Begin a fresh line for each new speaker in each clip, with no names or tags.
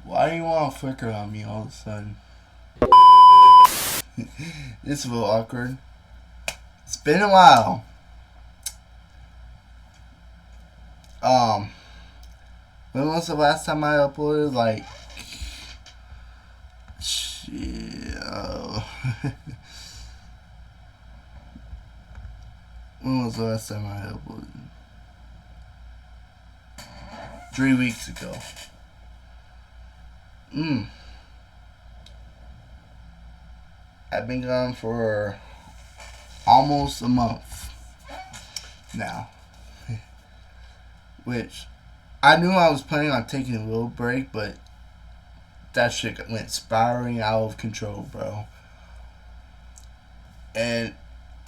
Why do you want to flicker on me all of a sudden? This is a little awkward. It's been a while. When was the last time I uploaded? Like, shit. When was the last time I uploaded? 3 weeks ago. I've been gone for almost a month now. Which, I knew I was planning on taking a little break, but that shit went spiraling out of control, bro. And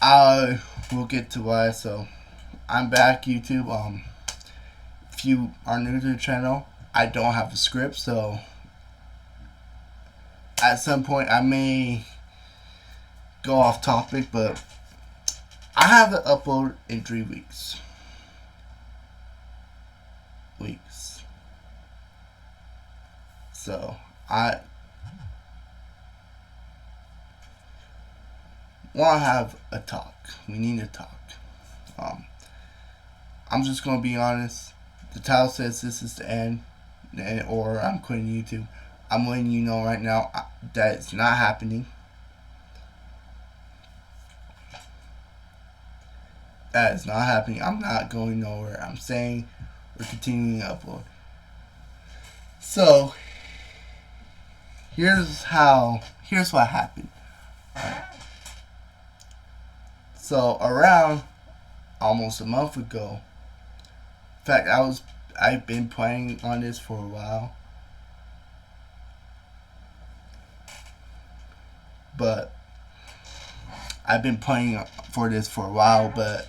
I will get to why. So, I'm back, YouTube. If you are new to the channel, I don't have a script, so at some point I may go off topic, but I have to upload in 3 weeks. So I want to have a talk. We need to talk. I'm just gonna be honest. The title says this is the end, or I'm quitting YouTube. I'm letting you know right now that it's not happening. That is not happening. I'm not going nowhere. I'm saying we're continuing to upload. So, here's what happened. Right. So, around almost a month ago, in fact, I've been planning on this for a while. But I've been planning for this for a while, but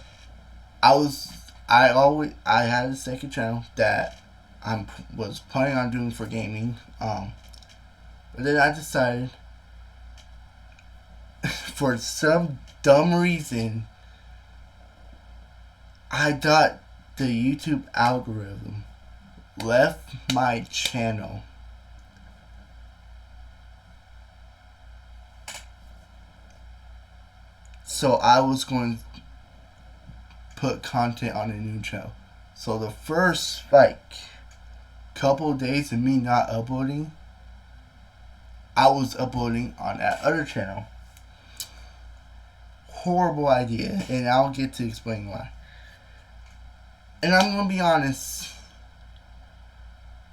I had a second channel that I was planning on doing for gaming. But then I decided, for some dumb reason, I thought the YouTube algorithm left my channel so I was going to put content on a new channel. So the first couple of days of me not uploading, I was uploading on that other channel. Horrible idea, and I'll get to explain why. And I'm gonna be honest,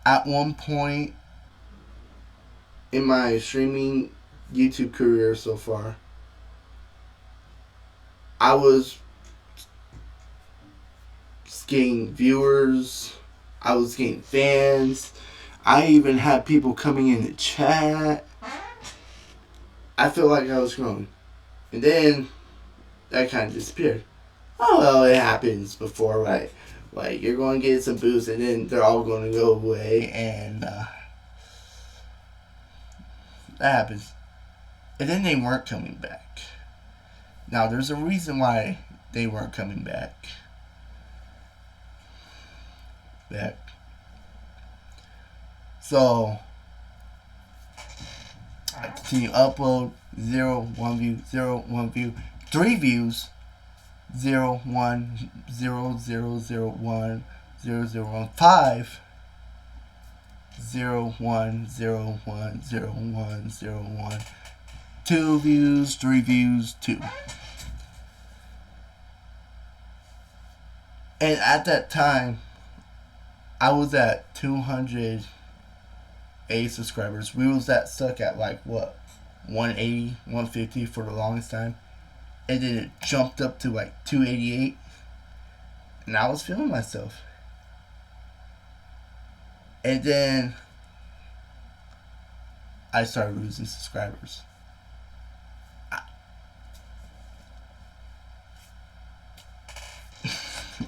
at one point in my streaming YouTube career so far, I was getting viewers, I was getting fans, I even had people coming in the chat. I feel like I was growing. And then that kind of disappeared. Oh well, it happens before, right? Like, you're going to get some boosts and then they're all going to go away, and that happens. And then they weren't coming back. Now, there's a reason why they weren't coming back. So, I continue to upload. 0, 1 view, 0, 1 view. 3 views. 0, 1, 0, 0, 0, 1, 0, 0, 1, 5. 0, 1, 0, 1, 0, 1, 0, 1. 2 views, 3 views, 2. And at that time, I was at 280 subscribers. We was stuck at 180, 150 for the longest time. And then it jumped up to 288. And I was feeling myself. And then I started losing subscribers.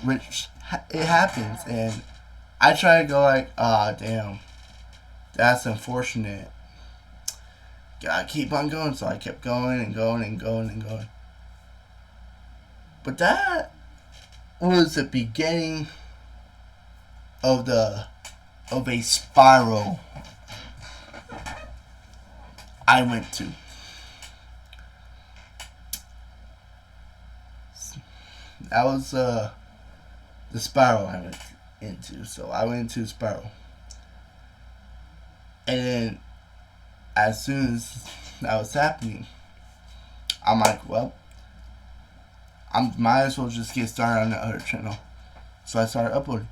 Which, it happens. And I try to go damn, that's unfortunate. Gotta keep on going. So I kept going and going and going and going. But that was the beginning of a spiral I went to. That was the spiral I went into. So I went into spiral. And then as soon as that was happening, I'm like, well, I might as well just get started on the other channel. So I started uploading.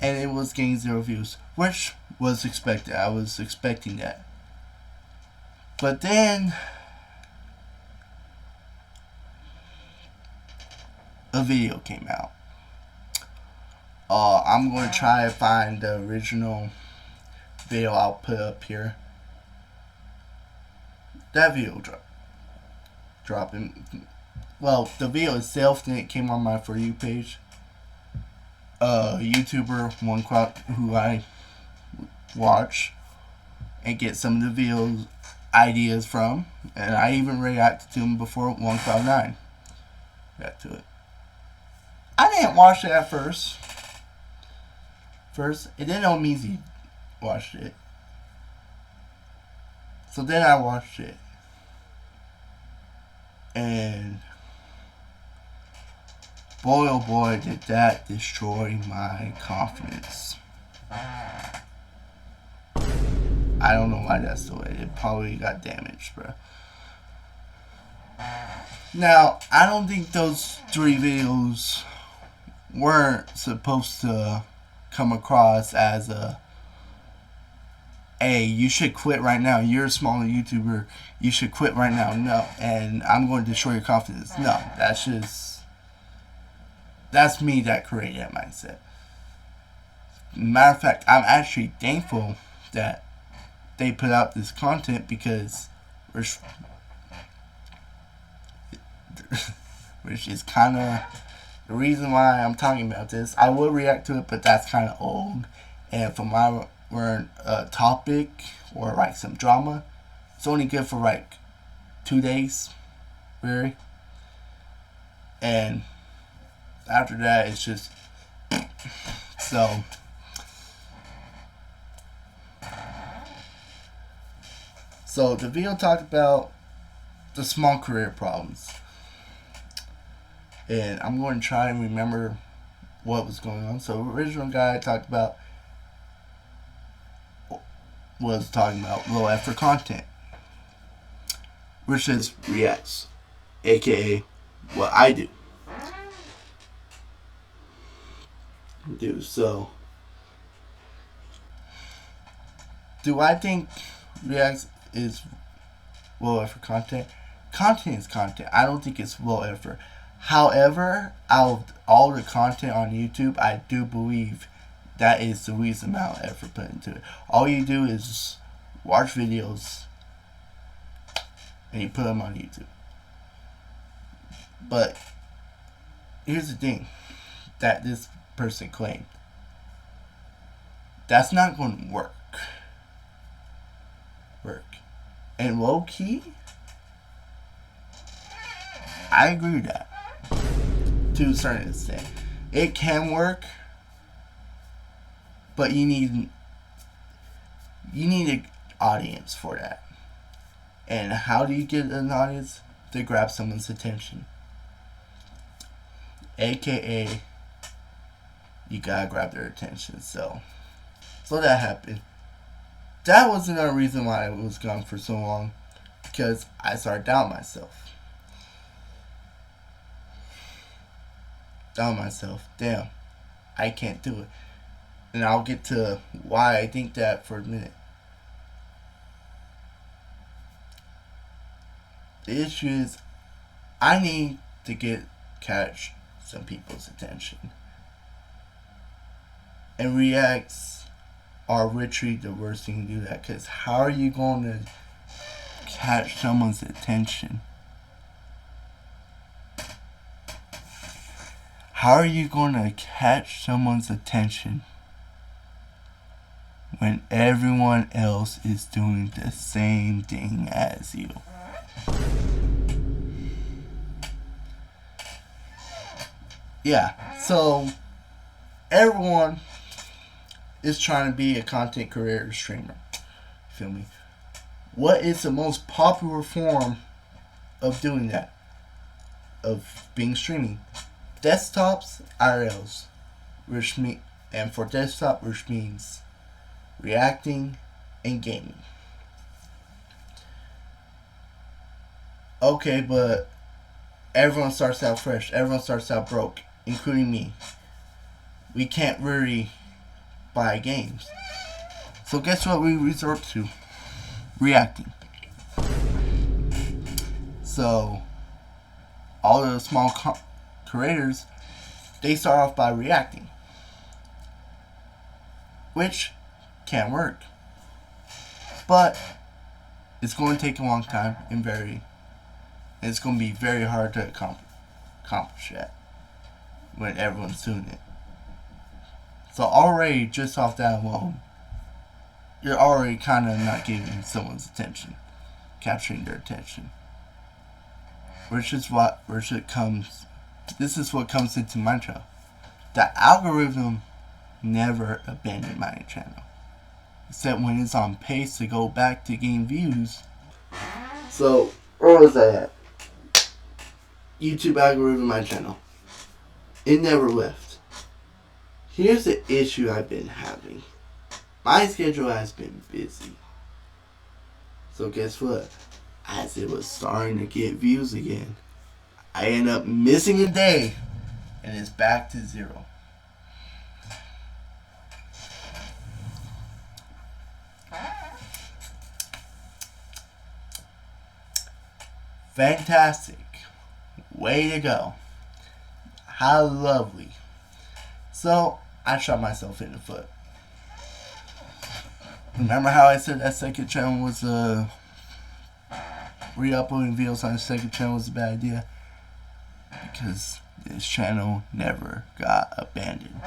And it was getting 0 views, which was expected. I was expecting that. But then a video came out. I'm going to try to find the original video I'll put up here. That video dropping. Well, the video itself didn't came on my For You page. YouTuber who I watch and get some of the videos ideas from, and I even reacted to him before 159. React to it. I didn't watch it at first. It didn't know Meezy watched it. So then I watched it. And boy oh boy did that destroy my confidence. I don't know why that's the way. It probably got damaged, bro. Now, I don't think those 3 videos weren't supposed to come across as hey, you should quit right now. You're a smaller YouTuber. You should quit right now. No. And I'm going to destroy your confidence. No. That's me that created that mindset. Matter of fact, I'm actually thankful that they put out this content because which is kind of the reason why I'm talking about this. I will react to it, but that's kind of old. And for my topic or like some drama, it's only good for like 2 days, really. And after that, it's just so. So the video talked about the small career problems. And I'm going to try and remember what was going on. So the original guy was talking about low effort content, which is reacts, aka what I do. So do I think reacts is low effort content? Content is content. I don't think it's low effort. However, out of all the content on YouTube, I do believe that is the least amount of effort put into it. All you do is watch videos and you put them on YouTube. But here's the thing that this person claimed. That's not going to work. And low key, I agree with that. To a certain extent. It can work, but you need an audience for that. And how do you get an audience? To grab someone's attention. AKA, you gotta grab their attention. So that happened. That was another reason why I was gone for so long. Because I started doubting myself. Damn, I can't do it. And I'll get to why I think that for a minute. The issue is I need to catch some people's attention. And reacts are literally the worst thing to do that. Because how are you going to catch someone's attention? How are you going to catch someone's attention when everyone else is doing the same thing as you? Yeah, so everyone is trying to be a content creator streamer. Feel me? What is the most popular form of doing that? Of being streaming? Desktops, IRLs, and for desktop, which means reacting and gaming. Okay, but everyone starts out fresh. Everyone starts out broke, including me. We can't really buy games. So guess what we resort to? Reacting. So all the small creators, they start off by reacting, which can work, but it's going to take a long time and it's going to be very hard to accomplish that when everyone's doing it. So already, just off that alone, you're already kind of not giving someone's attention, capturing their attention. This is what comes into my channel. The algorithm never abandoned my channel, except when it's on pace to go back to gain views. So, where was I at? YouTube algorithm, my channel. It never left. Here's the issue I've been having. My schedule has been busy. So guess what? As it was starting to get views again, I end up missing a day and it's back to 0. Fantastic. Way to go. How lovely. So, I shot myself in the foot. Remember how I said that second channel was re-uploading videos on the second channel was a bad idea? Because this channel never got abandoned.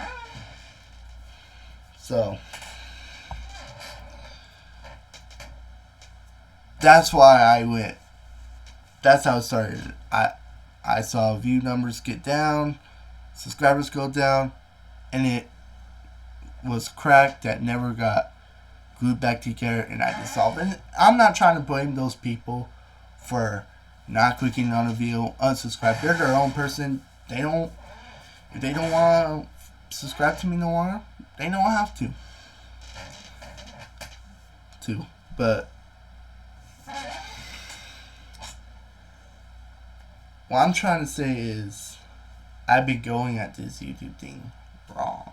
So, that's why that's how it started. I saw view numbers get down, subscribers go down, and it was cracked that never got glued back together, and I dissolved it. I'm not trying to blame those people for not clicking on a video, unsubscribe. They're their own person. If they don't want to subscribe to me no longer, they don't have to. But what I'm trying to say is, I've been going at this YouTube thing wrong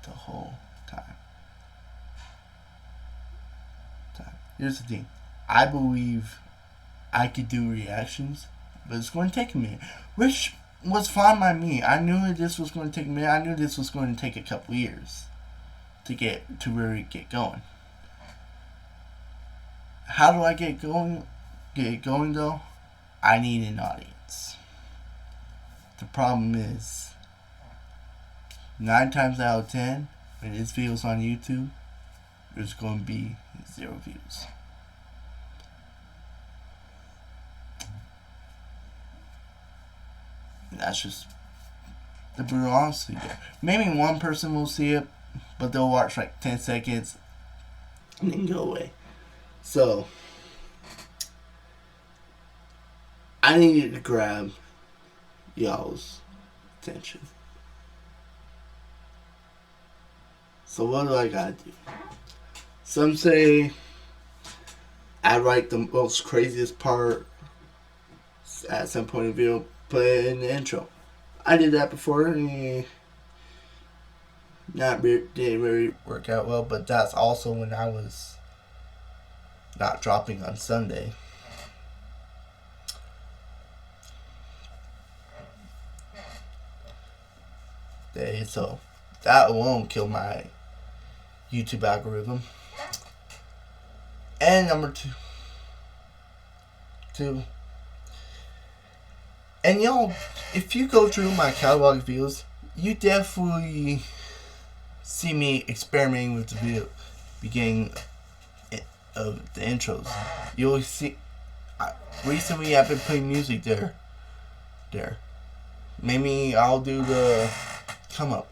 the whole time. Here's the thing. I believe I could do reactions, but it's going to take a minute, which was fine by me. I knew this was going to take a minute. I knew this was going to take a couple years to really get going. How do I get going? Get it going though? I need an audience. The problem is, 9 times out of 10, when this video's on YouTube, there's going to be 0 views. And that's just the brutal honesty there. Maybe one person will see it, but they'll watch like 10 seconds and then go away. So, I needed to grab y'all's attention. So what do I gotta do? Some say I write the most craziest part at some point in the video, put it in the intro. I did that before and didn't really work out well, but that's also when I was not dropping on Sunday. So that alone killed my YouTube algorithm. And number two. And y'all, if you go through my catalog of videos, you definitely see me experimenting with the video beginning of the intros. You'll see. Recently, I've been putting music there. Maybe I'll do the come up,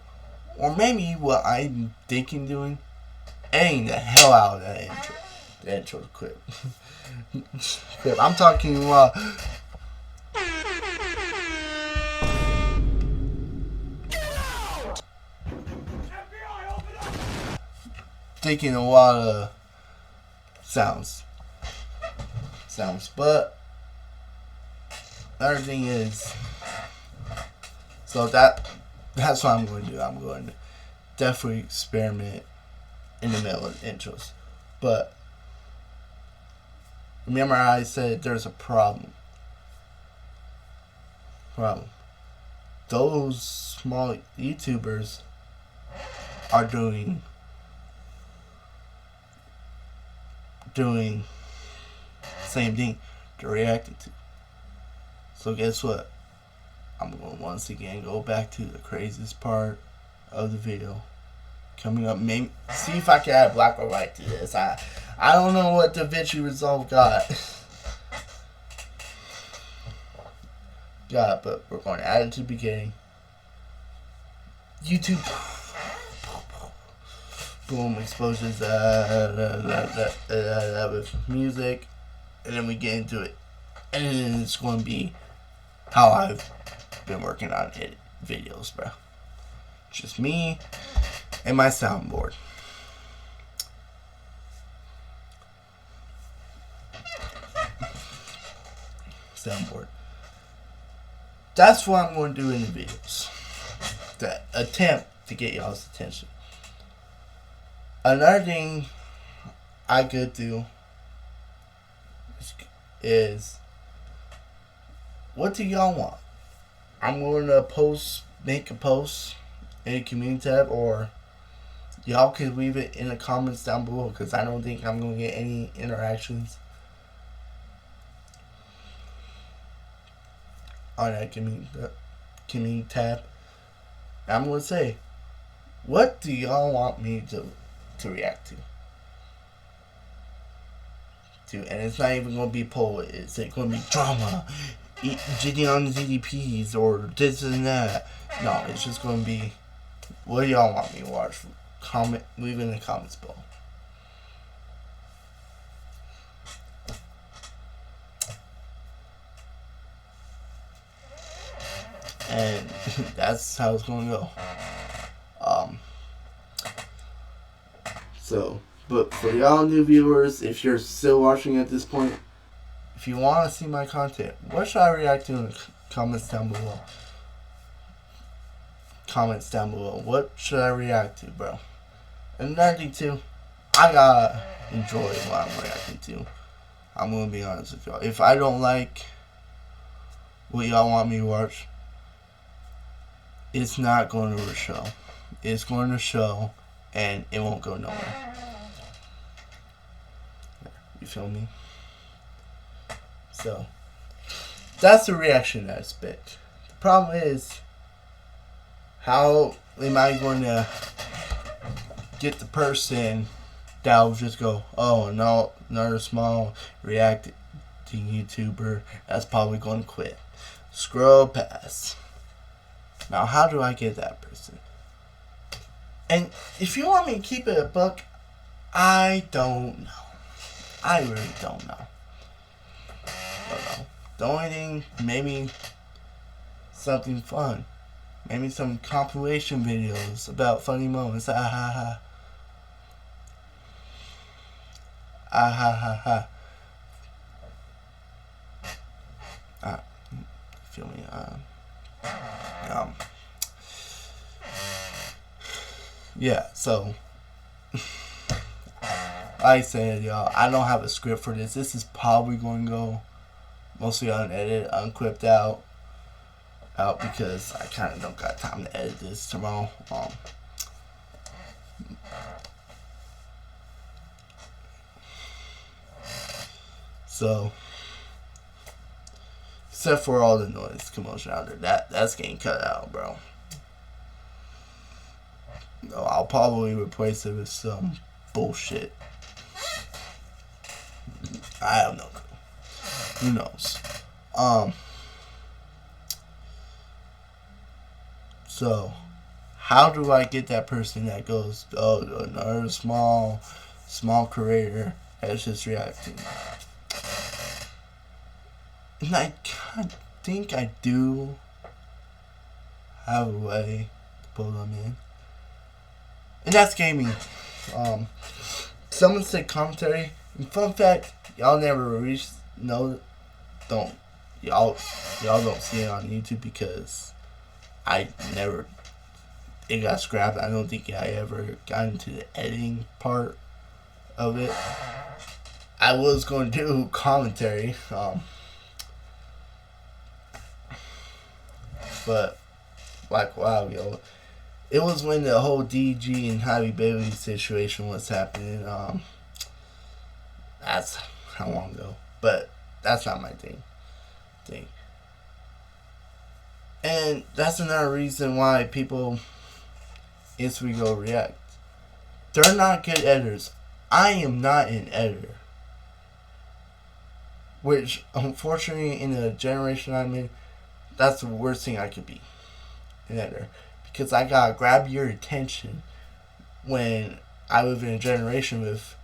or maybe what I'm thinking doing, editing the hell out of that intro. The intro clip. I'm talking taking a lot of sounds. But another thing is, so that's what I'm going to do. I'm going to definitely experiment in the middle of the intros. But remember I said there's a problem. Those small YouTubers are doing same thing they're reacting to. So guess what? I'm going to once again go back to the craziest part of the video. Coming up, maybe see if I can add black or white to this. I don't know what DaVinci Resolve got. But we're going to add it to the beginning. YouTube. Boom, explosions with music, and then we get into it, and then it's going to be how I've been working on edit videos, bro. Just me and my soundboard. That's what I'm going to do in the videos. To attempt to get y'all's attention. Another thing I could do is, what do y'all want? I'm going to make a post in the community tab, or y'all could leave it in the comments down below, because I don't think I'm going to get any interactions on that community tab. I'm going to say, what do y'all want me to react to? And it's not even going to be poll. It's going to be drama, getting on the ZDPs, or this and that. No, it's just going to be, what do y'all want me to watch? Leave in the comments below. And that's how it's going to go. But for y'all new viewers, if you're still watching at this point, if you want to see my content, what should I react to in the comments down below? What should I react to, bro? And another thing too, I gotta enjoy what I'm reacting to. I'm gonna be honest with y'all. If I don't like what y'all want me to watch, it's not going to show. It's going to show, and it won't go nowhere. You feel me? So, that's the reaction aspect. The problem is, how am I going to get the person that will just go, oh, no, another small reacting YouTuber that's probably going to quit. Scroll past. Now, how do I get that person? And if you want me to keep it a buck, I don't know. I really don't know. The only thing, maybe something fun. Maybe some compilation videos about funny moments. Ah ha ha. Ah ha ha ha. Feel me? Yeah, so like I said, y'all, I don't have a script for this. This is probably going to go mostly unedited, unclipped out because I kind of don't got time to edit this tomorrow. So, except for all the noise commotion out there, that's getting cut out, bro. No, I'll probably replace it with some bullshit. I have no clue. Who knows? So, how do I get that person that goes, oh, another small creator That's just reacting. And I think I do have a way to pull them in. And that's gaming. Someone said commentary. And fun fact, y'all never don't y'all don't see it on YouTube because it got scrapped. I don't think I ever got into the editing part of it. I was going to do commentary, but like, wow, yo, it was when the whole DG and Happy Baby situation was happening. That's how long ago, but that's not my thing. And that's another reason why people instantly go react. They're not good editors. I am not an editor. Which, unfortunately, in the generation I'm in, that's the worst thing I could be. An editor. Because I gotta grab your attention when I live in a generation with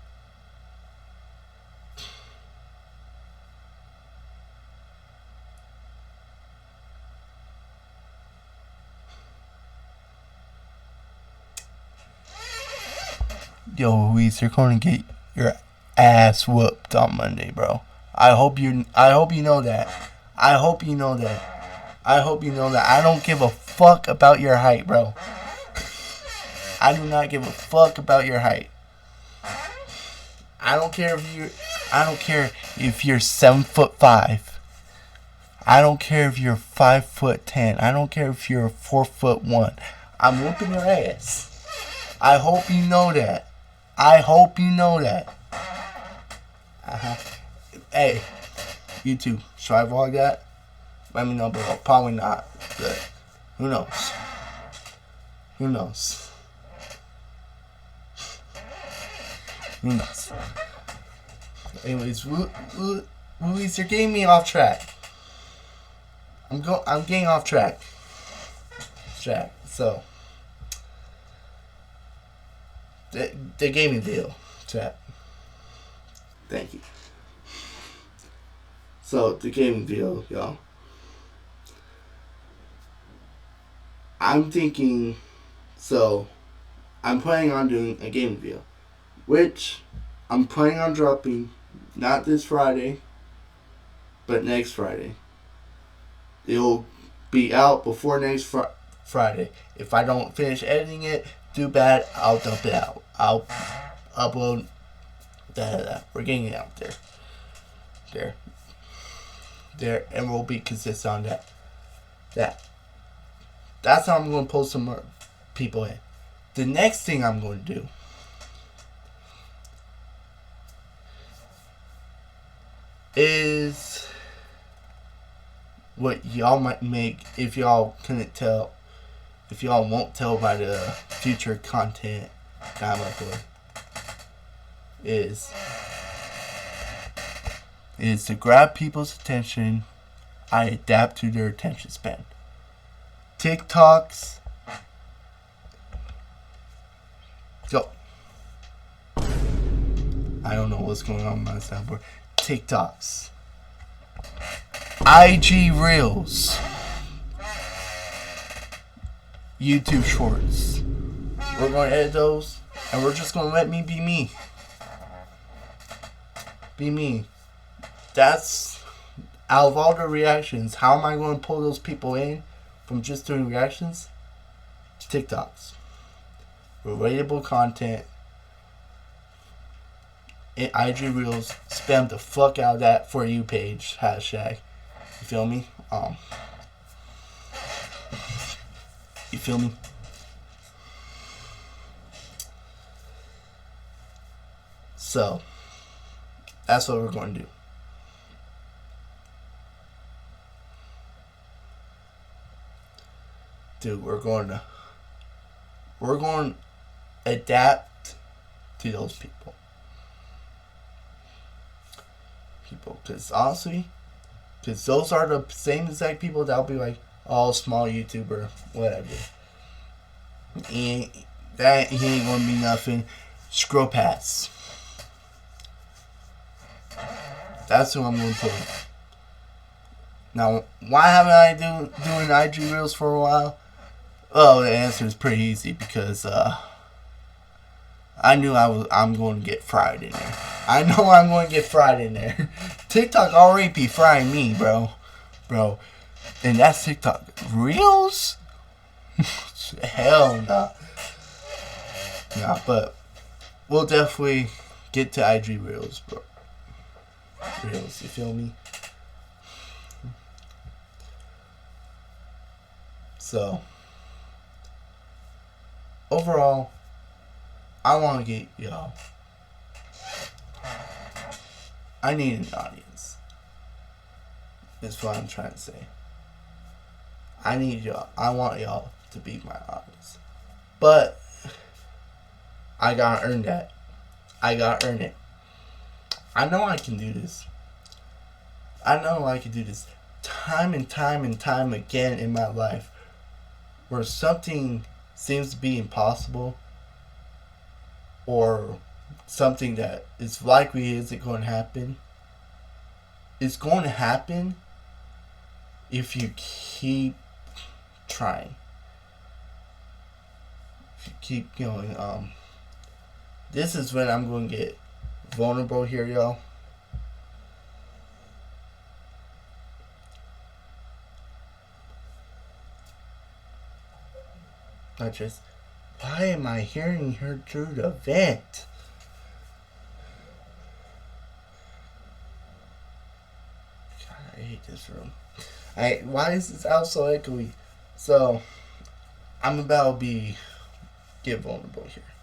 Yo, Luis, you're going to get your ass whooped on Monday, bro. I hope you know that. I hope you know that. I don't give a fuck about your height, bro. I do not give a fuck about your height. I don't care if you're 7'5". I don't care if you're 5'10". I don't care if you're 4'1". I'm whooping your ass. I hope you know that. Hey, YouTube, should I vlog that? Let me know below. Probably not, but who knows? Anyways, Luis, you're getting me off track. I'm getting off track. So the gaming deal, chat. Thank you. So the gaming deal, y'all. I'm thinking. So I'm planning on doing a gaming video, which I'm planning on dropping not this Friday, but next Friday. It'll be out before next Friday. If I don't finish editing it, too bad. I'll dump it out. I'll upload that. We're getting it out there, and we'll be consistent on that. That's how I'm going to pull some more people in. The next thing I'm going to do is what y'all might make if y'all couldn't tell. If y'all won't tell by the future content that I'm uploading, is to grab people's attention. I adapt to their attention span. TikToks. Go. I don't know what's going on with my soundboard. TikToks. IG Reels. YouTube Shorts. We're going to edit those, and we're just going to let me be me. Be me. That's, out of all the reactions, how am I going to pull those people in from just doing reactions? TikToks. Relatable content. In IG Reels. Spam the fuck out of that For You page. Hashtag. You feel me? You feel me? So, that's what we're going to do. Dude, we're going to adapt to those people. Because honestly, those are the same exact people that'll be like, oh, small YouTuber, whatever. He ain't gonna be nothing. Scroll pass. That's who I'm going to put. Now, why haven't I doing IG Reels for a while? Well, the answer is pretty easy because I knew I'm going to get fried in there. I know I'm going to get fried in there. TikTok already be frying me, bro. And that's TikTok. Reels? Hell nah. Nah, but we'll definitely get to IG Reels, bro. Reels, you feel me? So, overall, I want to get y'all. I need an audience. That's what I'm trying to say. I need y'all. I want y'all to be my audience. But I gotta earn that. I gotta earn it. I know I can do this. I know I can do this time and time again in my life. Where something seems to be impossible, or something that is likely isn't going to happen. It's going to happen if you keep trying. If you keep going. This is when I'm going to get vulnerable here, y'all. Not just, why am I hearing her through the vent? God, I hate this room. Why is this out so echoey? So, I'm about to get vulnerable here.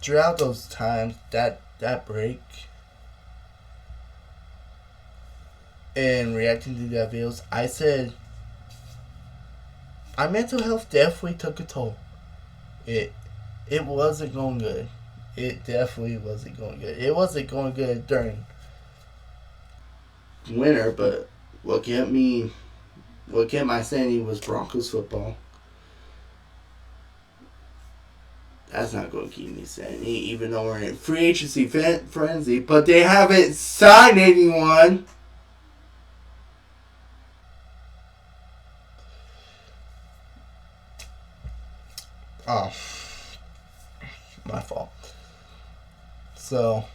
Throughout those times, that break, and reacting to that videos, I said, my mental health definitely took a toll. It wasn't going good. It definitely wasn't going good. It wasn't going good during winter, but what kept my sanity was Broncos football. That's not going to keep me sanity, even though we're in free agency frenzy. But they haven't signed anyone. Oh, my fault. So,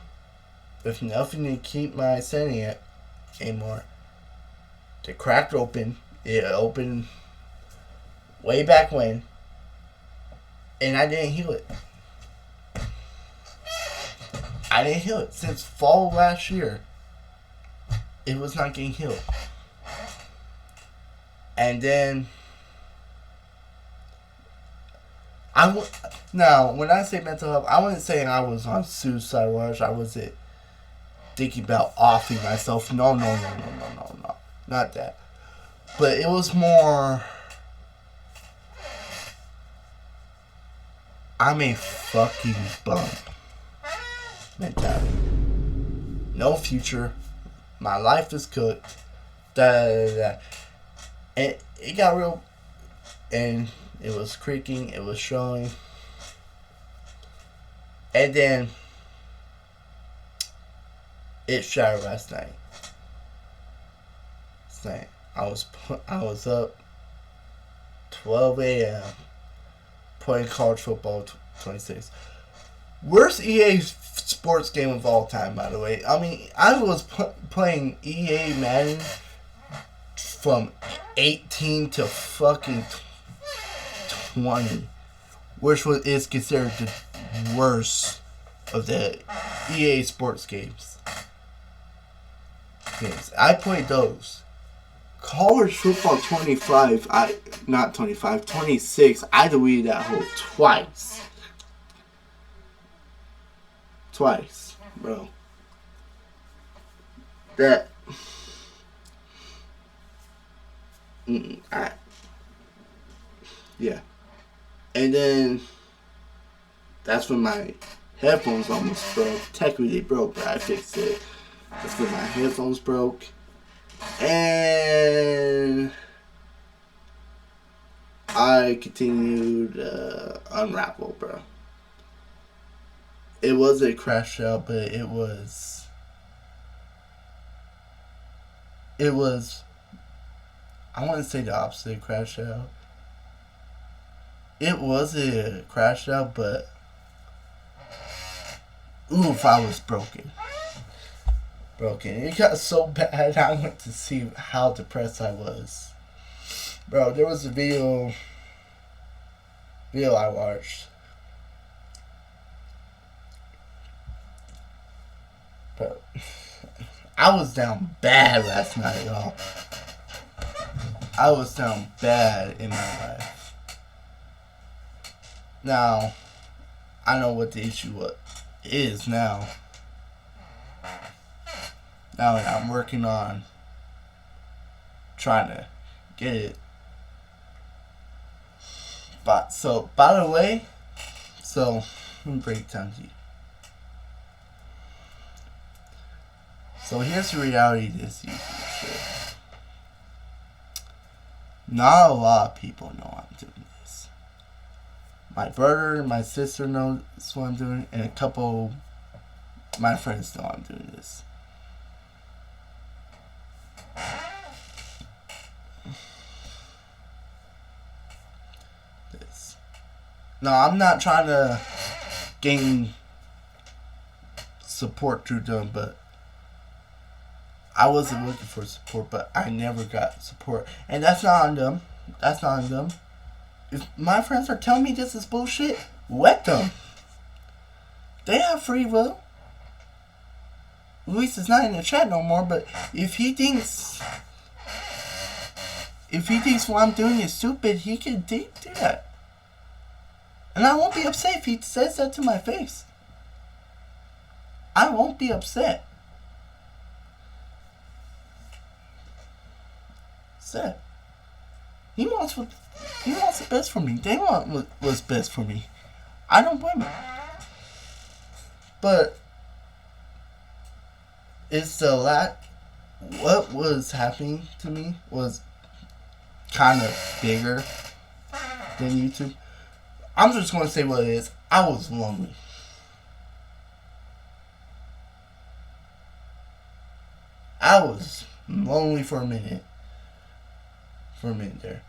if nothing to keep my sanity anymore, it cracked open. It opened way back when, and I didn't heal it. I didn't heal it since fall last year. It was not getting healed, and then. Now, when I say mental health, I wasn't saying I was on suicide watch. I wasn't thinking about offing myself. No. Not that. But it was more, I'm a fucking bum mentality. No future. My life is cooked. And it got real, and it was creaking, it was showing. And then it shattered last night. I was up 12 a.m. playing college football 26. Worst EA sports game of all time, by the way. I mean, I was playing EA Madden from 18 to fucking 20, which is considered the worst of the EA sports games. I played those. College football 26, I deleted that hole twice, bro. That yeah. And then that's when my headphones almost broke. Technically they broke, but I fixed it. That's when my headphones broke. And I continued unravel, bro. it was a crash out, but it was I want to say the opposite of crash out. It was a crash out, but oof, I was broken. It got so bad, I went to see how depressed I was. Bro, there was a video I watched. But I was down bad last night, y'all. I was down bad in my life. Now, I know what the issue is now. Now I'm working on trying to get it. But so, by the way, let me break it down to you. So here's the reality of this YouTube shit. Not a lot of people know I'm doing this. My brother and my sister knows what I'm doing, and a couple of my friends know I'm doing this. No, I'm not trying to gain support through them, but I wasn't looking for support, but I never got support. And that's not on them. If my friends are telling me this is bullshit, let them. They have free will. Luis is not in the chat no more, but if he thinks what I'm doing is stupid, he can do that. And I won't be upset if he says that to my face. I won't be upset. Sad. He wants the best for me. They want what's best for me. I don't blame him. But it's the what was happening to me was kind of bigger than YouTube. I'm just going to say what it is. I was lonely. I was lonely for a minute. There.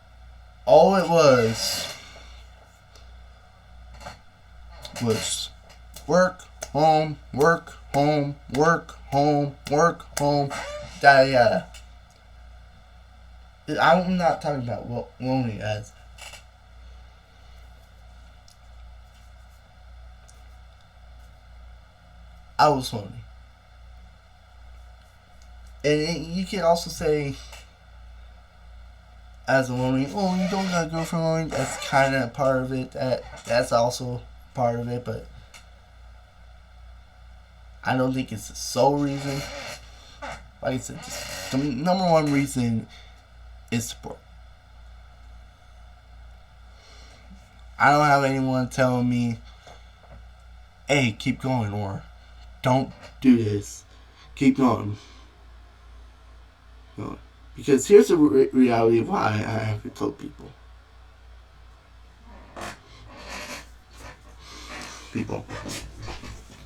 All it was work, home, work, home, work, home, work, home, yada yada. I'm not talking about lonely as I was lonely. And you can also say, as a lonely, you don't got a girlfriend lonely. That's kind of part of it. That's also part of it, but I don't think it's the sole reason. Like I said, just the number one reason is support. I don't have anyone telling me, hey, keep going, or don't do this. Keep going. Because here's the reality of why I haven't told people.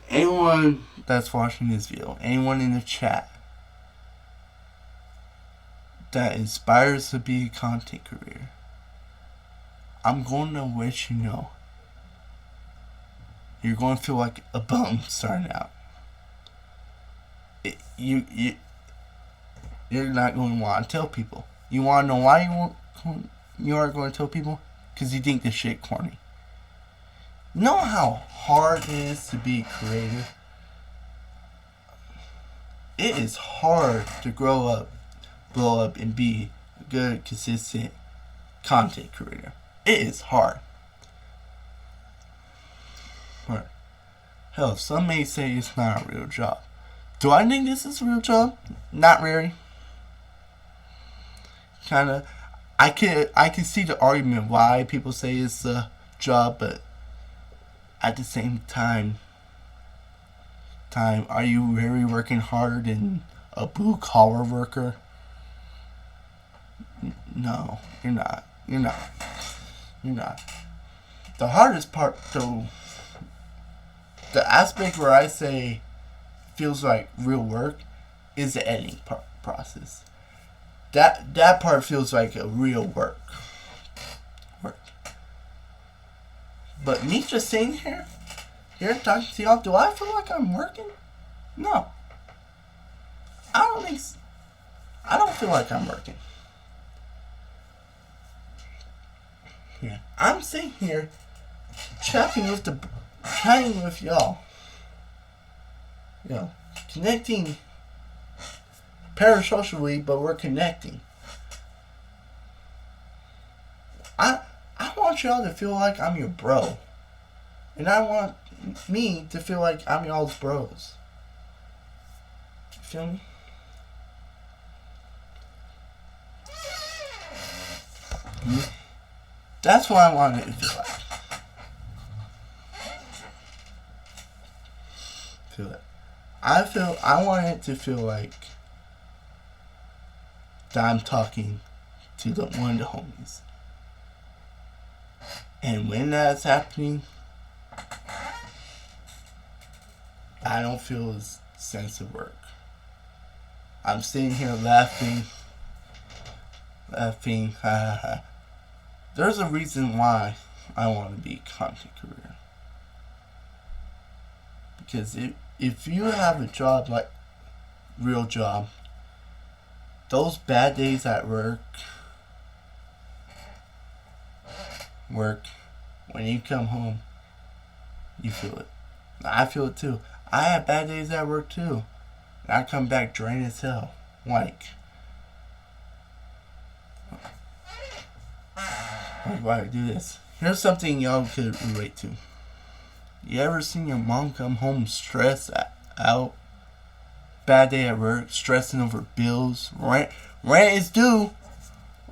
Anyone that's watching this video, anyone in the chat that inspires to be a content creator, I'm going to let you know. You're going to feel like a bum starting out. You're not going to want to tell people. You want to know why you aren't going to tell people? Because you think this shit corny. You know how hard it is to be creative? It is hard to grow up, blow up, and be a good, consistent content creator. It is hard. But hell, some may say it's not a real job. Do I think this is a real job? Not really. Kinda. I can see the argument why people say it's a job, but at the same time, are you really working harder than a blue collar worker? No, you're not. The hardest part, though, the aspect where I say feels like real work is the editing process. That part feels like a real work. But me just sitting here talking to y'all, do I feel like I'm working? No. I don't feel like I'm working. Yeah. I'm sitting here chatting with y'all. You know, connecting parasocially, but we're connecting. I want y'all to feel like I'm your bro. And I want me to feel like I'm y'all's bros. You feel me? That's what I want it to feel like. I want it to feel like that I'm talking to one of the homies. And when that's happening, I don't feel a sense of work. I'm sitting here laughing. There's a reason why I want to be a content career. Because if you have a job, like real job, those bad days at work, when you come home, you feel it. I feel it too. I have bad days at work too. And I come back drained as hell. Like, why do I do this? Here's something y'all could relate to. You ever seen your mom come home stressed out? Bad day at work, stressing over bills. Rent is due.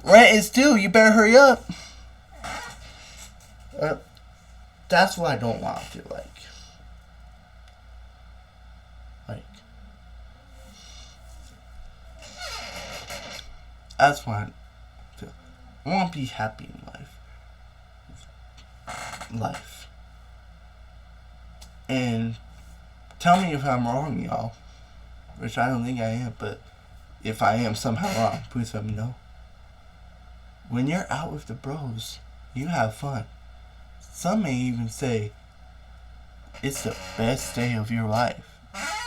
You better hurry up. That's what I don't want to feel like. That's what I feel. I want to be happy in life. And tell me if I'm wrong, y'all. Which I don't think I am, but if I am somehow wrong, please let me know. When you're out with the bros, you have fun. Some may even say it's the best day of your life.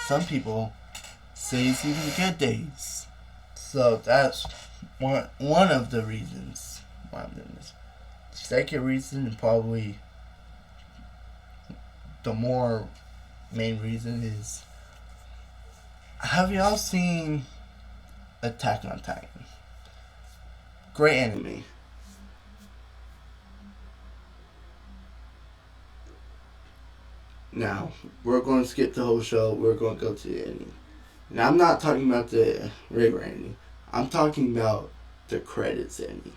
Some people say it's even good days. So that's one of the reasons why I'm doing this. Second reason, and probably the more main reason, is, have y'all seen Attack on Titan? Great anime. Now, we're going to skip the whole show. We're going to go to the ending. Now, I'm not talking about the regular ending. I'm talking about the credits ending.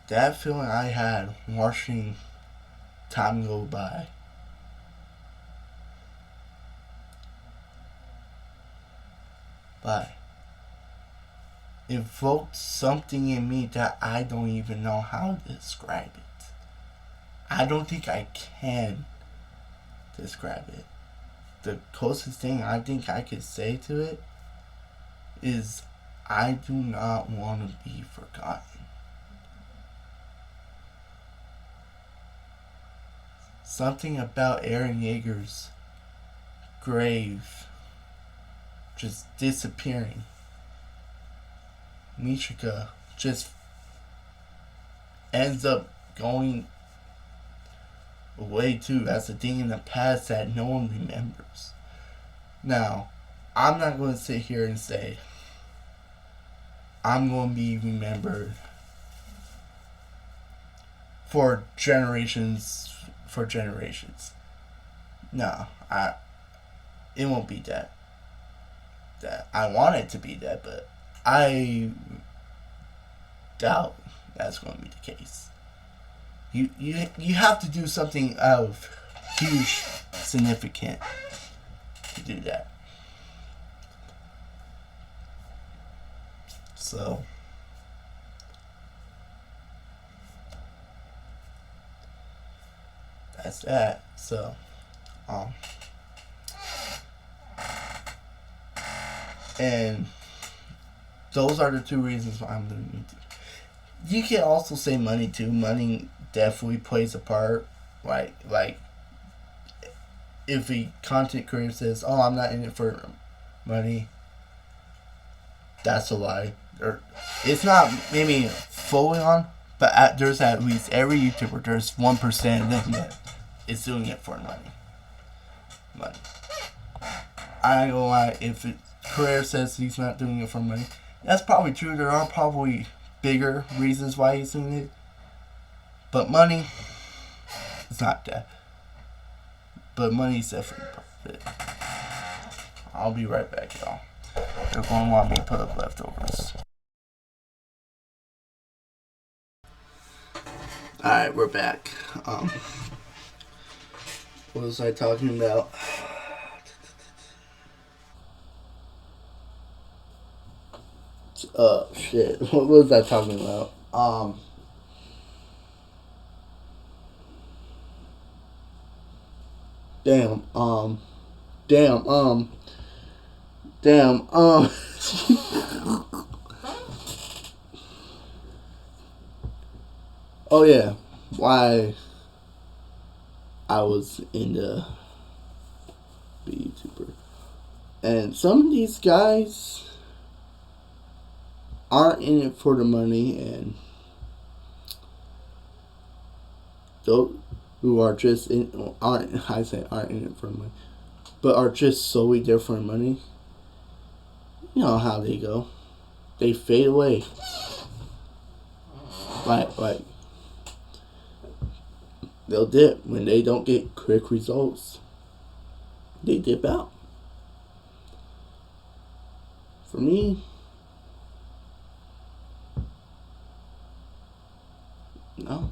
That feeling I had watching time go by. But evoked something in me that I don't even know how to describe it. I don't think I can describe it. The closest thing I think I could say to it is, I do not want to be forgotten. Something about Eren Yeager's grave just disappearing. Michika just ends up going away too as a thing in the past that no one remembers. Now, I'm not going to sit here and say I'm going to be remembered for generations. No, it won't be that. I want it to be that, but I doubt that's going to be the case. You have to do something of huge significance to do that. So that's that. So, um, and those are the two reasons why I'm doing YouTube. You can also say money too. Money definitely plays a part. Like if a content creator says, "Oh, I'm not in it for money," that's a lie. Or it's not maybe fully on, but there's at least every YouTuber. There's 1% of them that is doing it for money. Money. I ain't gonna lie. If a creator says he's not doing it for money, that's probably true. There are probably bigger reasons why he's doing it, but money is not that. But money is definitely profit. I'll be right back, y'all. They're going to want me to put up leftovers. Alright, we're back. What was I talking about? Shit. What was I talking about? Damn. Oh yeah, why I was into be a YouTuber, and some of these guys aren't in it for the money, and those who are just aren't in it for money, but are just solely there for money. You know how they go. They fade away. Like they'll dip when they don't get quick results. They dip out. For me, no.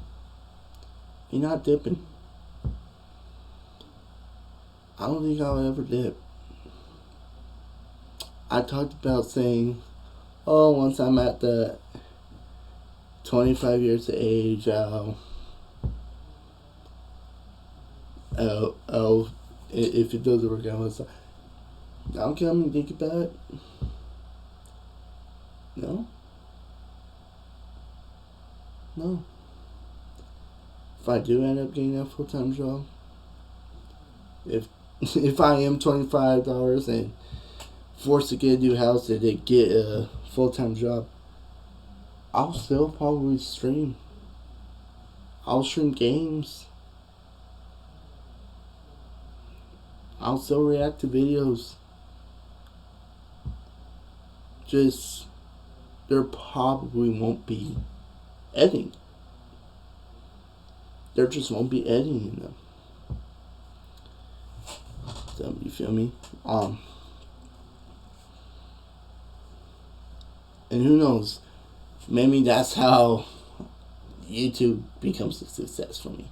You're not dipping. I don't think I'll ever dip. I talked about saying, oh, once I'm at the 25 years of age, if it doesn't work out, I'll come and think about it. No. If I do end up getting a full-time job, if I am $25 and forced to get a new house and they get a full-time job, I'll still probably stream. I'll stream games. I'll still react to videos. Just, there probably won't be editing. There just won't be editing in them. So, you feel me? And who knows? Maybe that's how YouTube becomes a success for me.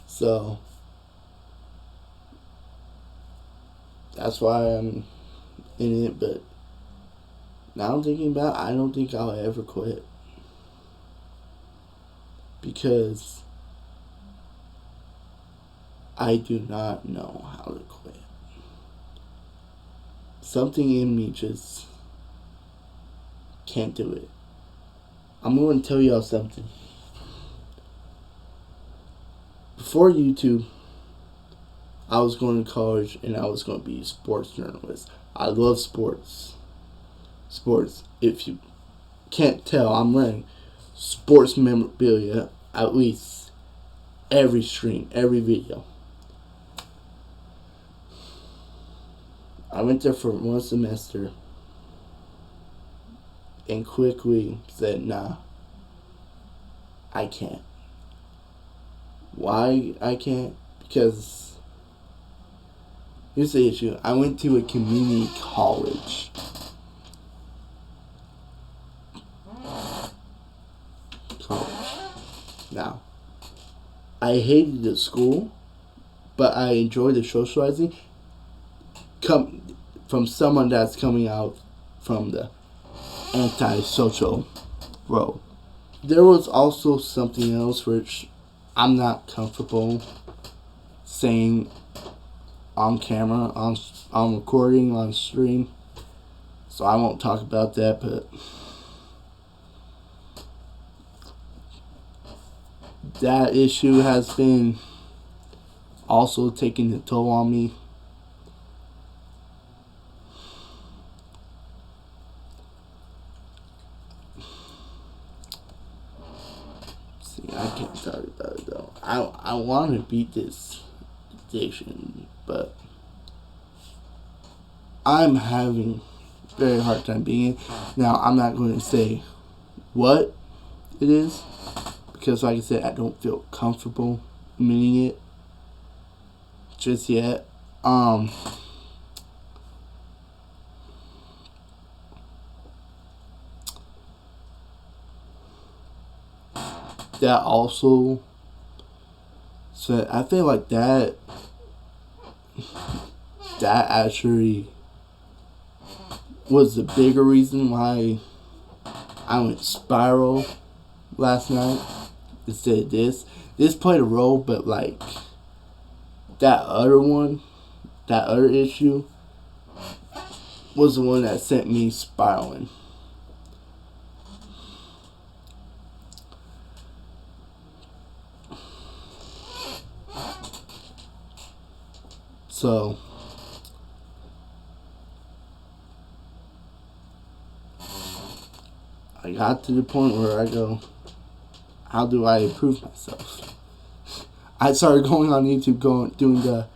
So that's why I'm in it. But now I'm thinking about it, I don't think I'll ever quit, because I do not know how to quit. Something in me just can't do it. I'm going to tell y'all something. Before YouTube, I was going to college and I was going to be a sports journalist. I love sports. If you can't tell, I'm wearing sports memorabilia at least every stream, every video. I went there for 1 semester and quickly said, nah, I can't. Why I can't? Because here's the issue. I went to a community college. Now, I hated the school, but I enjoyed the socializing. From someone that's coming out from the antisocial road. There was also something else which I'm not comfortable saying on camera, on recording, on stream. So I won't talk about that, but that issue has been also taking a toll on me. See, I can't talk about it though. I want to beat this addiction, but I'm having a very hard time being it. Now, I'm not going to say what it is, because like I said, I don't feel comfortable admitting it just yet. That also said, I feel like that actually was the bigger reason why I went spiral last night instead of this. This played a role, but like that other issue was the one that sent me spiraling. So I got to the point where I go, how do I improve myself? I started going on YouTube, doing the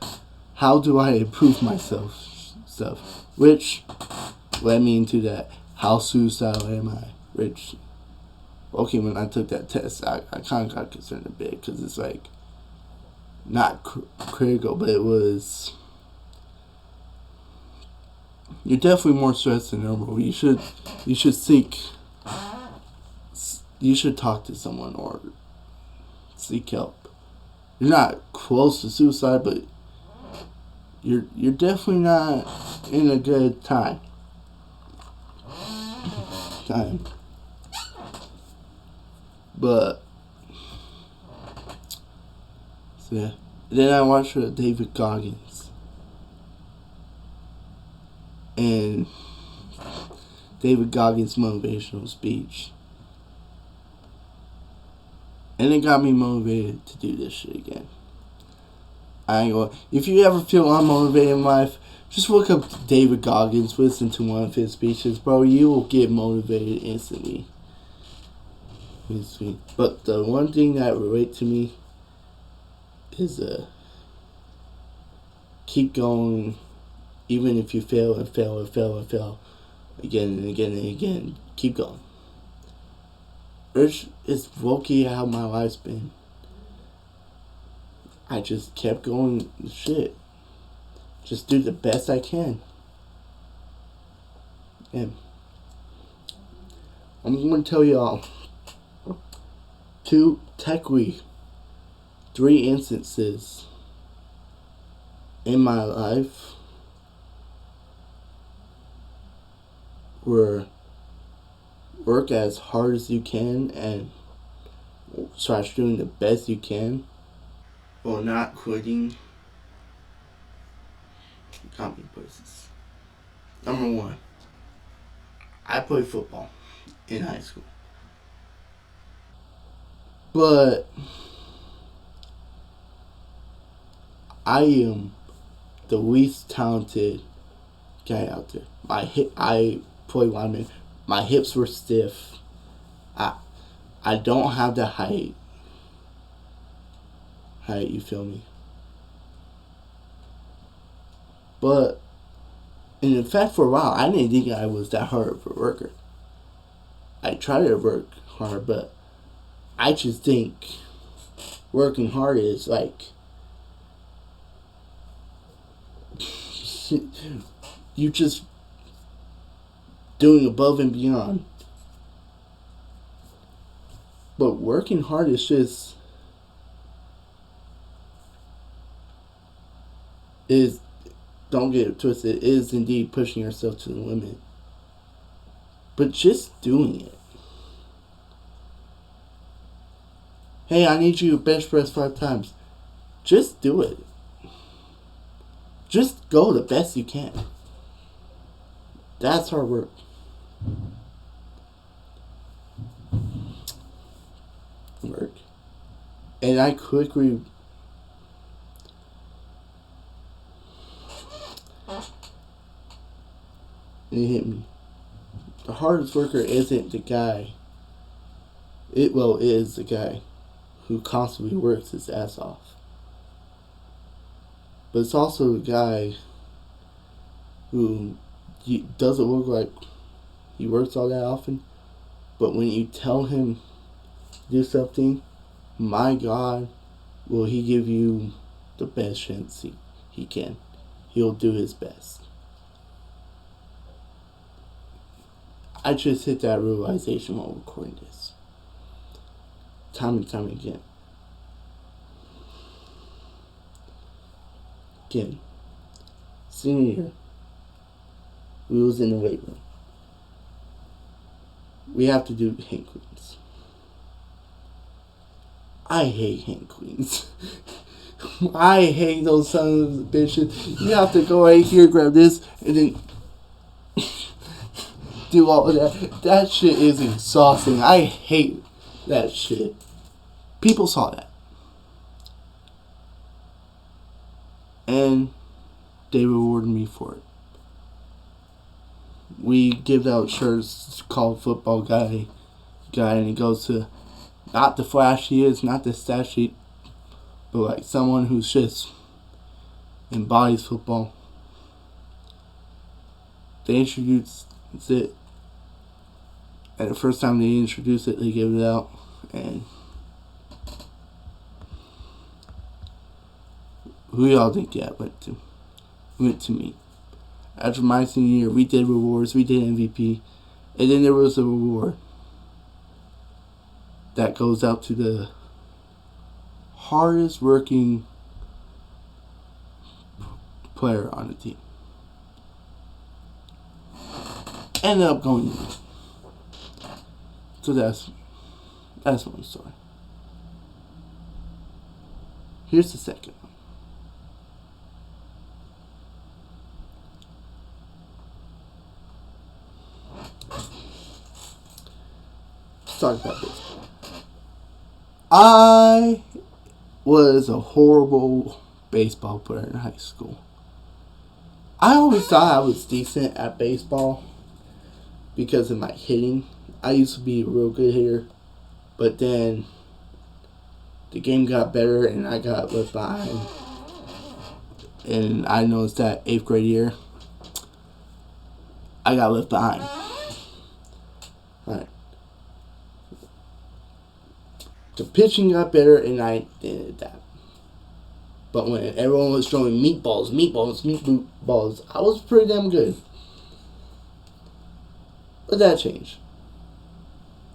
how do I improve myself stuff, which led me into that how suicidal am I, which, okay, when I took that test, I kind of got concerned a bit, because it's like not critical, but it was, you're definitely more stressed than normal. You should talk to someone or seek help. You're not close to suicide, but you're definitely not in a good time. But so yeah. Then I watched David Goggins, and David Goggins' motivational speech, and it got me motivated to do this shit again. I ain't going. If you ever feel unmotivated in life, just look up David Goggins, listen to one of his speeches, bro. You will get motivated instantly. But the one thing that relates to me is keep going, even if you fail and fail and fail and fail again and again and again. Keep going. It's low-key how my life's been. I just kept going shit. Just do the best I can. And I'm going to tell y'all 3 instances in my life where work as hard as you can and / doing the best you can while not quitting got me places. Number 1, I played football in high school, but I am the least talented guy out there. I play lineman. My hips were stiff. I don't have the height. You feel me? But, and in fact, for a while, I didn't think I was that hard of a worker. I try to work hard, but I just think working hard is like you just doing above and beyond. But working hard is just don't get it twisted, is indeed pushing yourself to the limit. But just doing it. Hey, I need you to bench press 5 times. Just do it. Just go the best you can. That's hard work. And I quickly it hit me. The hardest worker isn't the guy. It is the guy who constantly works his ass off. But it's also the guy who doesn't look like he works all that often. But when you tell him to do something, my God, will he give you the best chance he can. He'll do his best. I just hit that realization while recording this. Time and time again. Senior year, we was in the weight room. We have to do hand cleans. I hate hand cleans. I hate those sons of bitches. You have to go right here, grab this, and then do all of that. That shit is exhausting. I hate that shit. People saw that. And they rewarded me for it. We give out shirts called Football Guy, and it goes to not the flashiest, not the stat sheet, but like someone who's just embodies football. They introduced it, and the first time they introduced it, they gave it out, and who y'all think that went to? Went to me. After my senior year, we did rewards, we did MVP, and then there was a reward that goes out to the hardest working player on the team. Ended up going to me. So that's one story. Here's the second one. Let's talk about this. I was a horrible baseball player in high school. I always thought I was decent at baseball because of my hitting. I used to be a real good hitter, but then the game got better and I got left behind. And I noticed that 8th grade year, I got left behind. Alright. The pitching got better and I did adapt. But when everyone was throwing meatballs, I was pretty damn good. But that changed.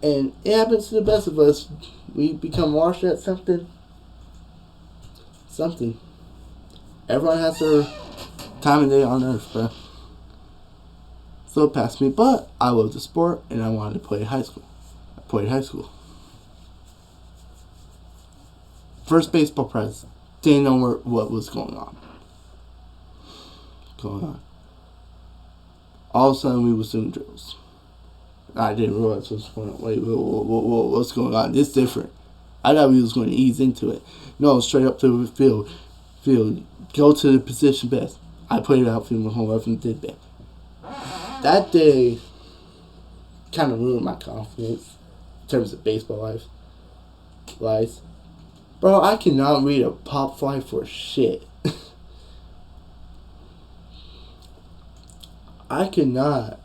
And it happens to the best of us. We become washed at something. Everyone has their time of day on earth, bro. So it passed me, but I loved the sport and I wanted to play high school. I played high school. First baseball prize. Didn't know what was going on. All of a sudden we was doing drills. I didn't realize what's going on. Wait, what's going on? This different. I thought we was going to ease into it. No, straight up to the field. Go to the position best. I played outfield my whole life and did that. That day kind of ruined my confidence in terms of baseball life. Bro, I cannot read a pop fly for shit. I cannot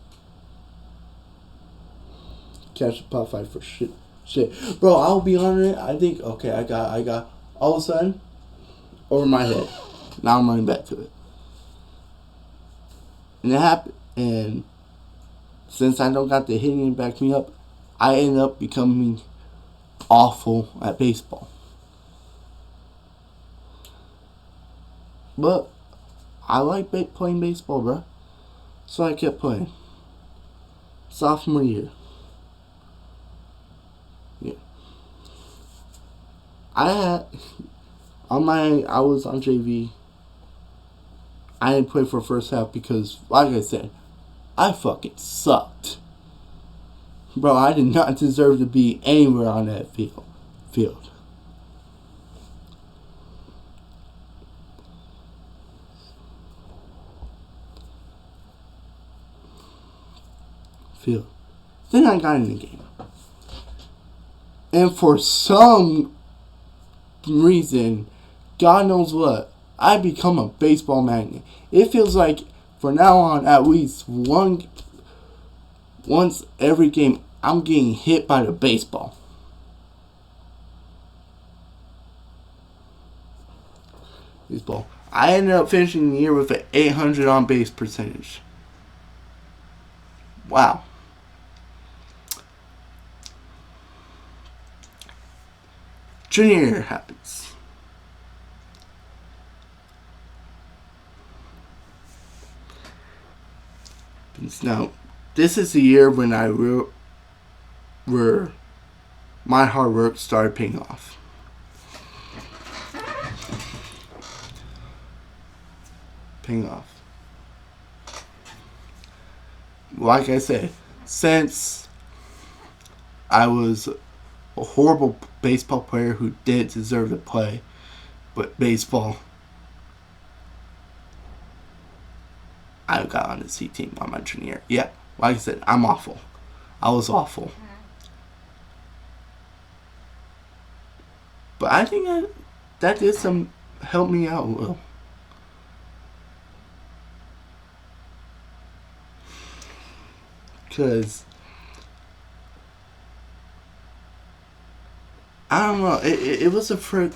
catch a pop fly for shit. Bro, I'll be on it. I think, okay, I got all of a sudden over my head. Now I'm running back to it. And it happened. And since I don't got the hitting to back me up, I end up becoming awful at baseball. But I like playing baseball, bro. So I kept playing. sophomore year. Yeah. I was on JV. I didn't play for first half because, like I said, I fucking sucked. Bro, I did not deserve to be anywhere on that field. Field. Then I got in the game. And for some reason, God knows what, I become a baseball magnet. It feels like from now on, at least once every game, I'm getting hit by the baseball. I ended up finishing the year with an 800 on base percentage. Wow. Junior year happens. Now, this is the year when where my hard work started paying off. Like I said, since I was a horrible baseball player who didn't deserve to play, but baseball, I got on the C team on my junior year. Yeah, like I said, I'm awful. I was awful. But I think that did help me out a little. Because I don't know, it was a frick.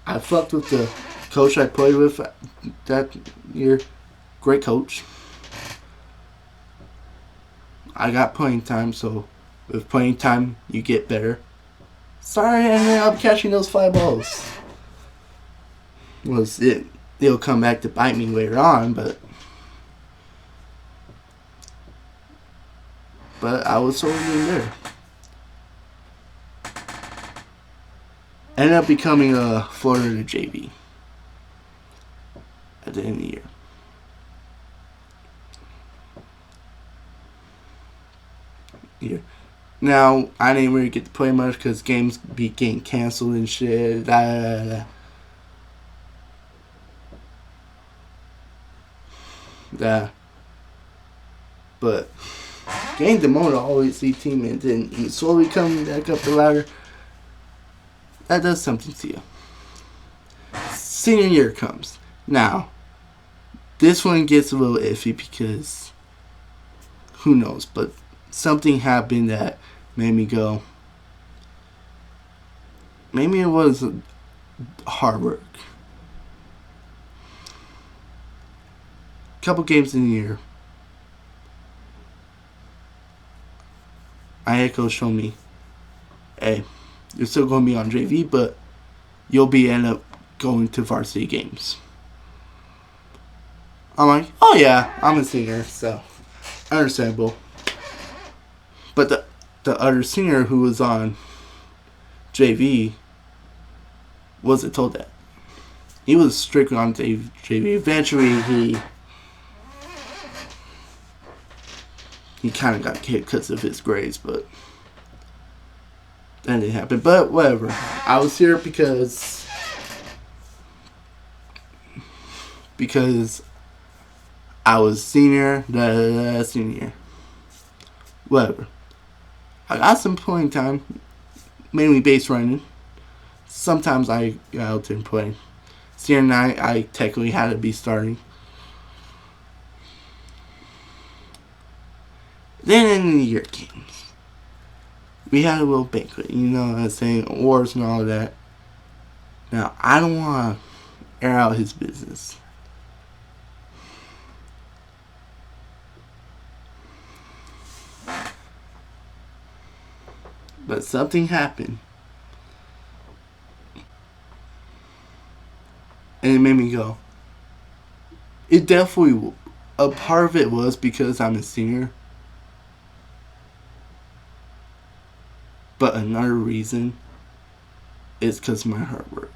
I fucked with the coach I played with that year. Great coach. I got playing time, so with playing time, you get better. Sorry, I ended up catching those 5 balls. It'll come back to bite me later on, but I was totally there. Ended up becoming a Florida JV at the end of the year. Now, I didn't really get to play much because games be getting canceled and shit. But getting demoted to always see team and then slowly coming back up the ladder, that does something to you. Senior year comes. Now, this one gets a little iffy because who knows, but something happened that made me go, maybe it was hard work. Couple games in the year, I had coach show me, hey, you're still going to be on JV, but you'll end up going to varsity games. I'm like, oh yeah, I'm a senior, so understandable. But the other senior who was on JV wasn't told that. He was strictly on JV. Eventually, he kind of got kicked because of his grades, but that didn't happen. But whatever. I was here because I was senior, senior. Whatever. I got some playing time, mainly base running. Sometimes I got out and play. Senior night, I technically had to be starting. Then in the year came. We had a little banquet, you know what I'm saying, awards and all of that. Now, I don't want to air out his business. But something happened. And it made me go. It definitely, a part of it was because I'm a senior. But another reason is because of my hard work.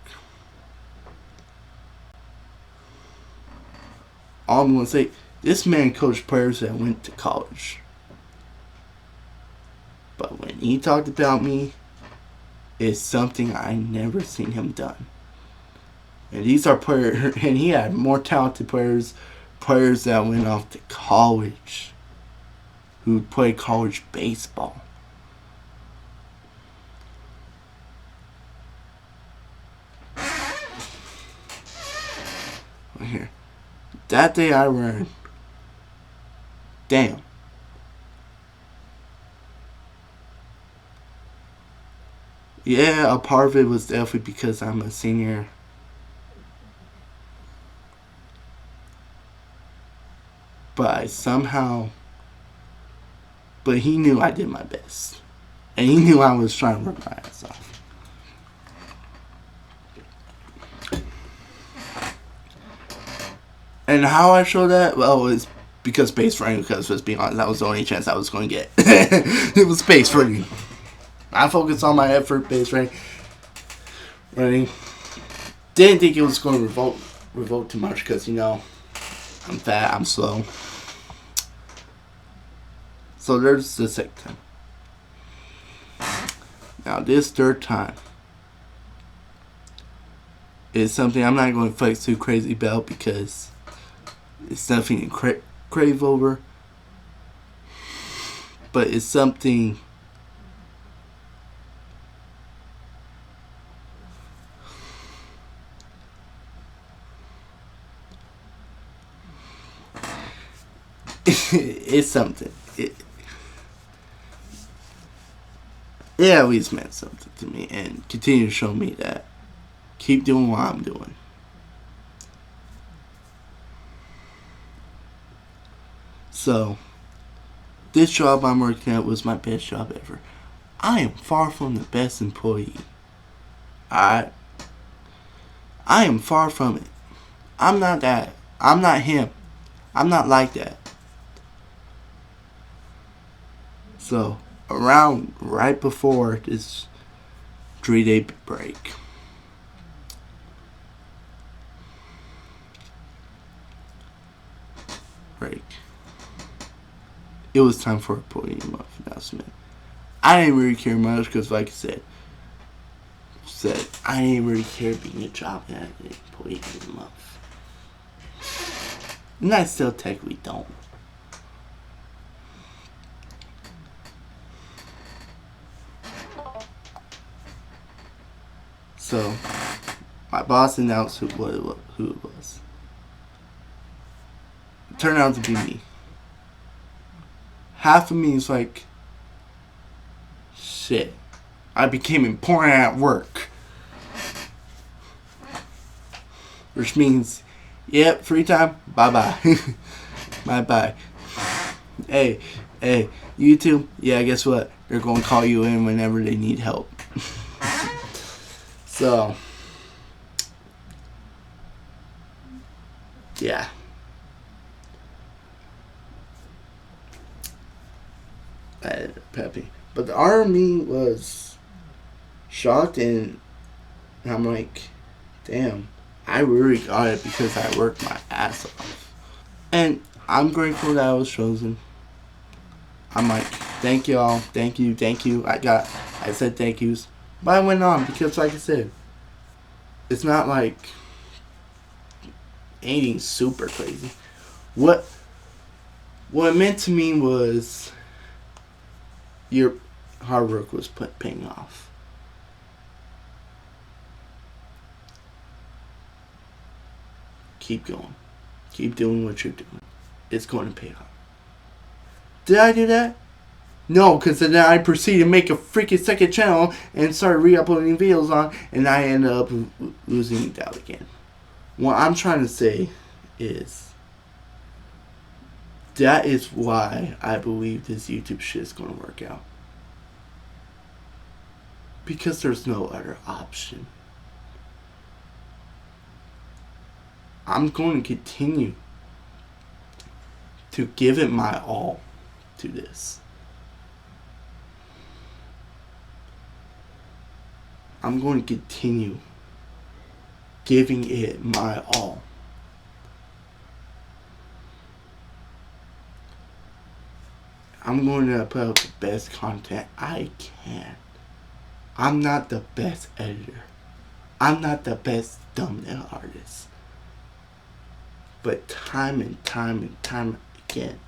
All I'm going to say, this man coached players that went to college. But when he talked about me, it's something I never seen him done. And these are players, and he had more talented players that went off to college, who played college baseball. Right here. That day I learned, damn. Yeah, a part of it was definitely because I'm a senior. But but he knew I did my best. And he knew I was trying to work my ass off. And how I showed that? Well, it's because base running, because let's be honest, that was the only chance I was going to get. It was base running. I focused on my effort, base running. Didn't think it was going to revolt too much because, I'm fat, I'm slow. So there's the second time. Now this third time is something I'm not going to flex too crazy about because it's nothing to crave over. But it's something it's something. It at least meant something to me and continue to show me that keep doing what I'm doing. So, this job I'm working at was my best job ever. I am far from the best employee. I am far from it. I'm not that. I'm not him. I'm not like that. So, around right before this 3-day break, it was time for employee month announcement. I didn't really care much because, like I said, I didn't really care being a job at an employee month. And I still technically don't. So, my boss announced who it was. It turned out to be me. Half of me is like, shit, I became important at work. Which means, yep, free time, bye-bye. Bye-bye. Hey, YouTube, yeah, guess what? They're going to call you in whenever they need help. So, yeah. Peppy. But the army was shocked, and I'm like, damn, I really got it because I worked my ass off. And I'm grateful that I was chosen. I'm like, thank y'all, thank you. I said thank yous. But I went on because, like I said, it's not like anything super crazy. What it meant to me was your hard work was paying off. Keep going. Keep doing what you're doing. It's going to pay off. Did I do that? No, because then I proceeded to make a freaking second channel and started re-uploading videos on, and I ended up losing doubt again. What I'm trying to say is, that is why I believe this YouTube shit is going to work out. Because there's no other option. I'm going to continue to give it my all to this. I'm going to continue giving it my all. I'm going to put out the best content I can. I'm not the best editor. I'm not the best thumbnail artist. But time and time again,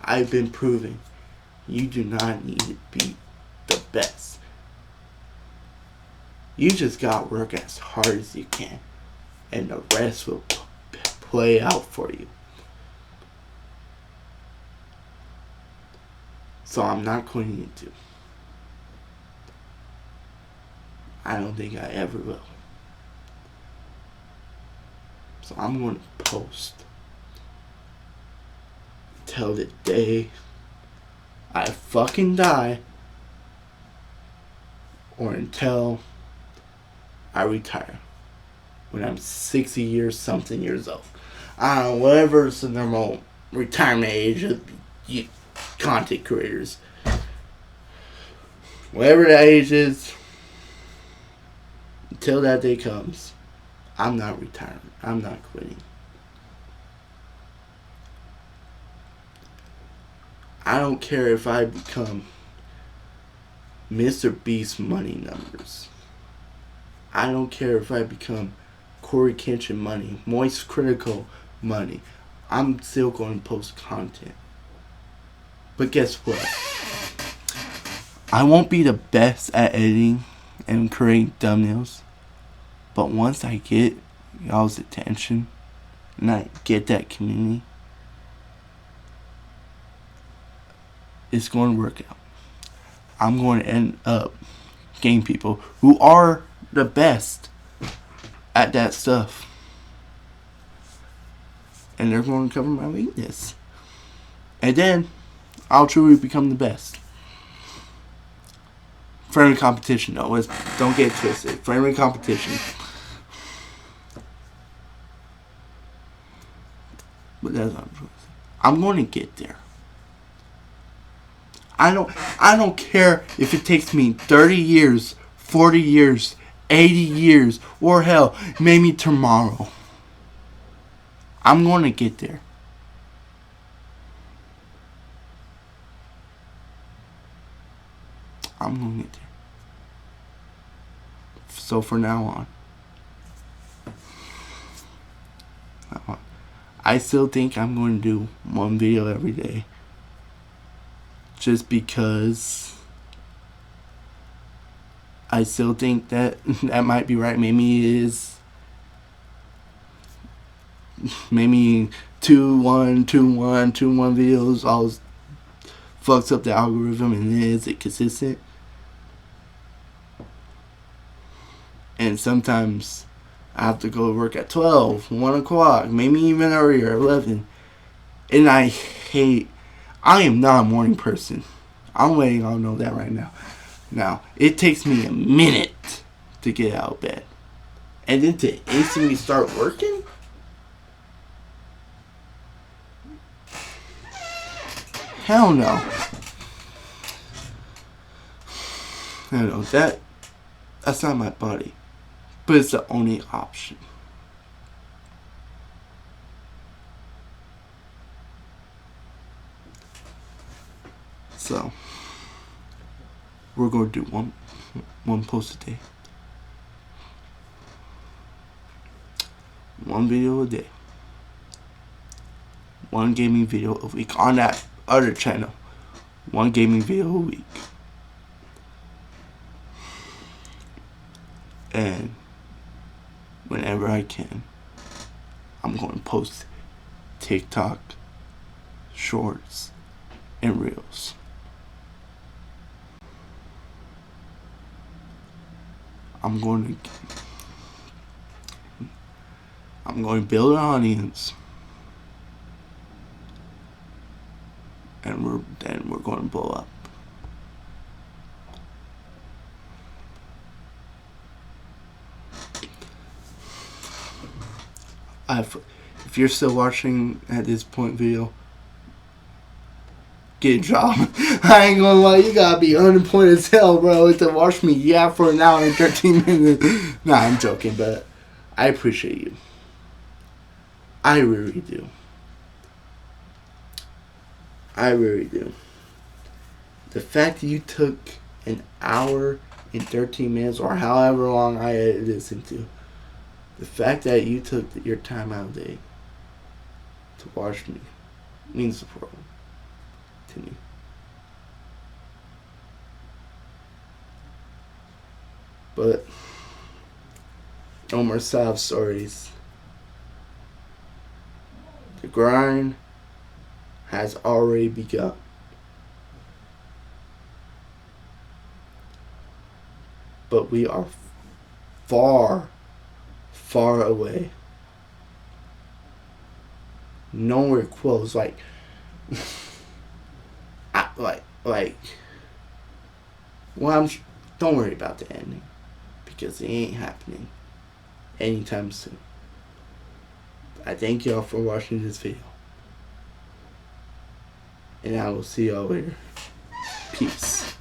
I've been proving you do not need to be the best. You just gotta work as hard as you can, and the rest will play out for you. So I'm not going to. I don't think I ever will. So I'm going to post till the day I fucking die, or until I retire when I'm 60 years something years old. I don't know, whatever's the normal retirement age of you content creators. Whatever that age is, until that day comes, I'm not retiring. I'm not quitting. I don't care if I become Mr. Beast money numbers. I don't care if I become Corey Kenshin money, Moist Critical money. I'm still going to post content. But guess what? I won't be the best at editing and creating thumbnails. But once I get y'all's attention and I get that community, it's going to work out. I'm going to end up getting people who are the best at that stuff. And they're going to cover my weakness. And then I'll truly become the best. Friendly competition, though. Don't get twisted. Friendly competition. But that's what I'm going to get there. I don't care if it takes me 30 years, 40 years, 80 years, or hell, maybe tomorrow. I'm going to get there. I'm going to get there. So for now on, I still think I'm going to do one video every day. Just because I still think that might be right. Maybe it is. Maybe 2-1 videos all fucks up the algorithm, and is it consistent? And sometimes I have to go to work at 12, 1 o'clock, maybe even earlier, 11. And I am not a morning person. I'm letting y'all know that right now. Now, it takes me a minute to get out of bed. And then to instantly start working? Hell no. I know that's not my body. But it's the only option. So we're going to do one post a day. One video a day. One gaming video a week. On that other channel, one gaming video a week. And whenever I can, I'm going to post TikTok, shorts, and reels. I'm going to build an audience, and we're going to blow up. If you're still watching at this point video, get a job. I ain't gonna lie, you gotta be unemployed as hell, bro, to watch me yap for an hour and 13 minutes. Nah, I'm joking, but I appreciate you. I really do. I really do. The fact that you took an hour and 13 minutes, or however long I listened to, the fact that you took your time out of the day to watch me means the world to me. But no more sob stories. The grind has already begun. But we are far, far away. Nowhere close. Like, well, don't worry about the ending, because it ain't happening anytime soon. I thank y'all for watching this video, and I will see y'all later. Peace.